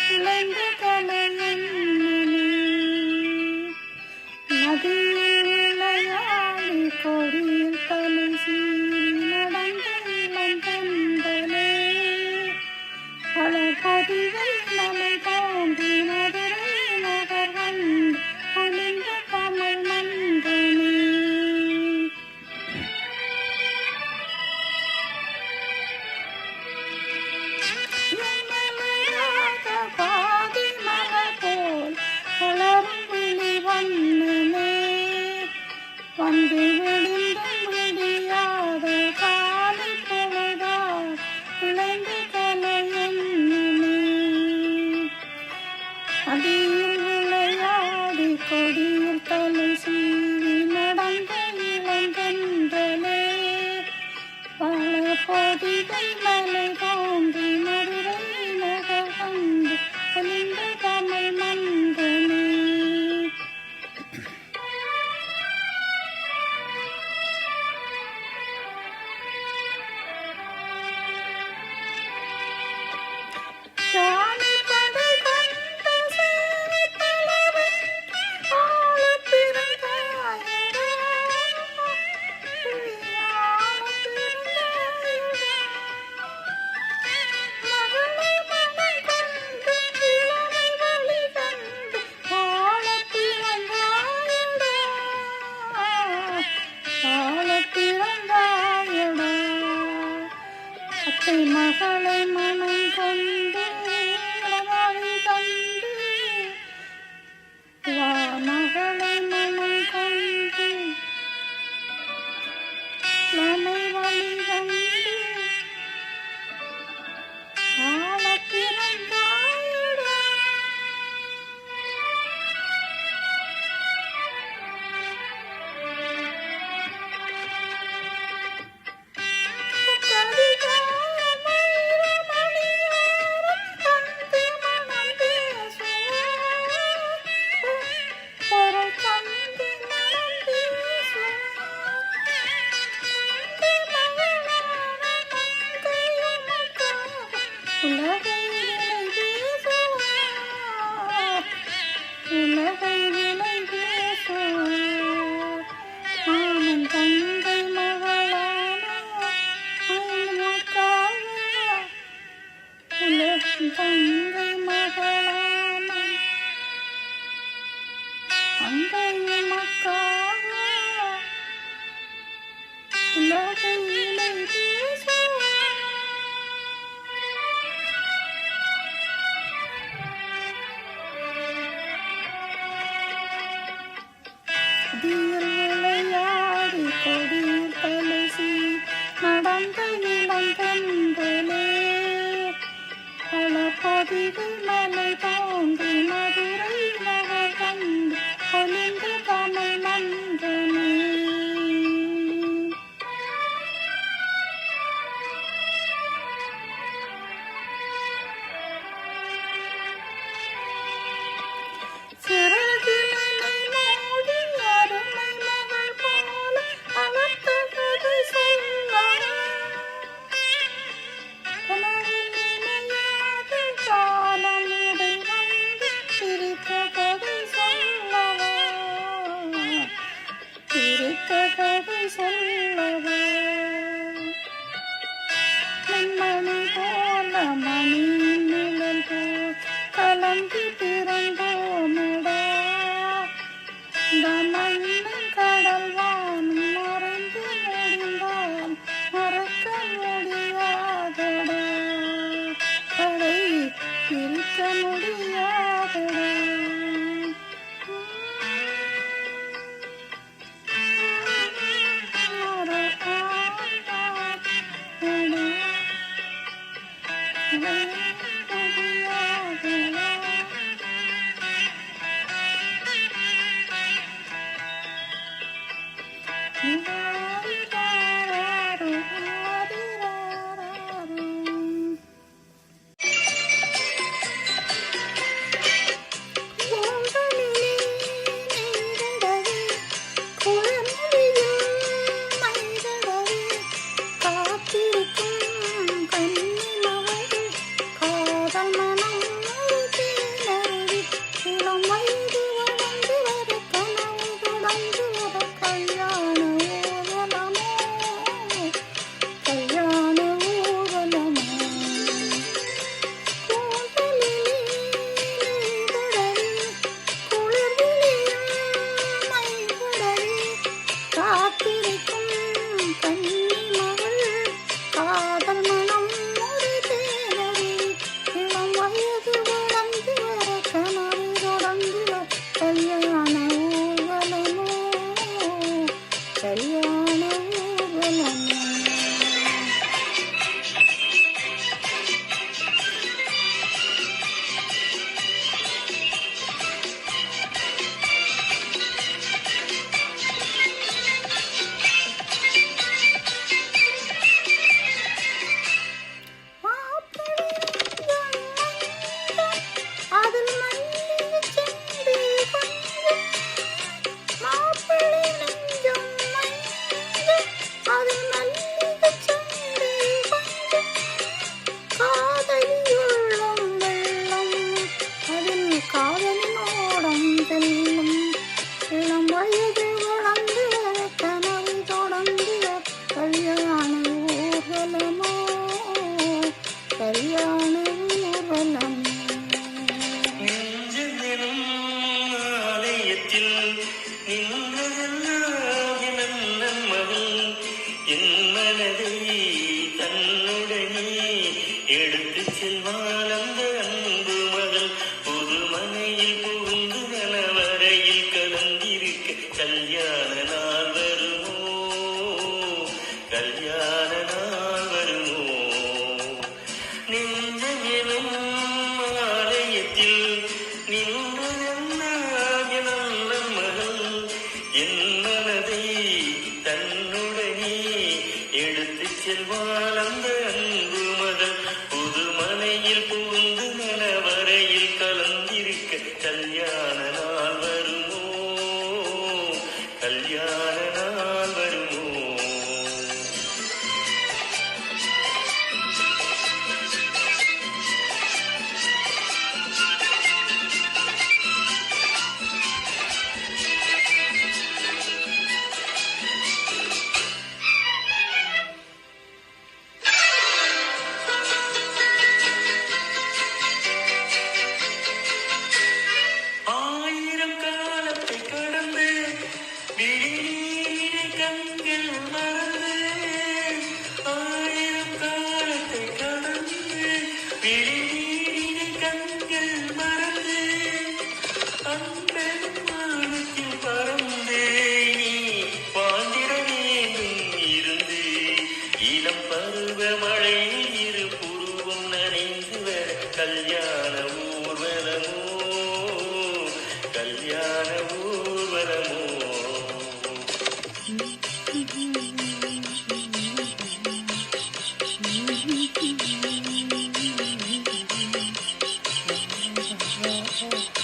இளைந்த கலையன்னனே நதியில் விளையாடி கொடியில் தலை சீறி நடந்த இளந்தென்றலே பல பொதிகள் மலை தோன்றி மதுரை நகர் வந்து ஒளிந்த தமிழ் மன்றனே பாதி மலர் போல் வளரும் விழி வண்ணனே வந்து விழுந்தும் விடியாத காலை பொழுதால் இளைந்த கலையன்னனே அடியில் விளையாடி கொடியில் தலை சீவி நடந்த இளந்தென்றலே பல பொதிகள் மலை தோன்றி மதுரை நகர் வந்து ஒளிந்த தமிழ் மன்றனே சாமி படை கண்ட சேரி தலைவன் ஆளப் பிறந்தாயடா ஆளப் பிறந்தாயடா மகளை மனம் கண்டு இளமை வழி கண்டு ஆளப் பிறந்தாயடா ஆளப் பிறந்தாயடா அத்தை மகளை மனம் கண்டு இளமழை கண்டு வா மகளை மனம் கண்டு இளமை வழி கண்டு ஆளப் பிறந்தாயடா உலகை விலை பேசுவார் ஆமன் தந்தை மகளான மக்களாக உலகின் தந்தை மகளான தந்தை மக்காக உலகை விலை பேசுவார் அடியில் விளையாடி கொடியில் தலை சீவி நடந்த இளந்தென்றலே பல பொதிகள் மலை தோன்றி மதுரை நகர் வந்து ஒளிந்த தமிழ் மன்றனே சிறகினை மூடி அருமை மகள் போல அலர்த்த கதை சொல்லலாம் கனவில் நினையாத காலம் இடை ஊர்வலமோ கல்யாண ஊர்வலமோ Oh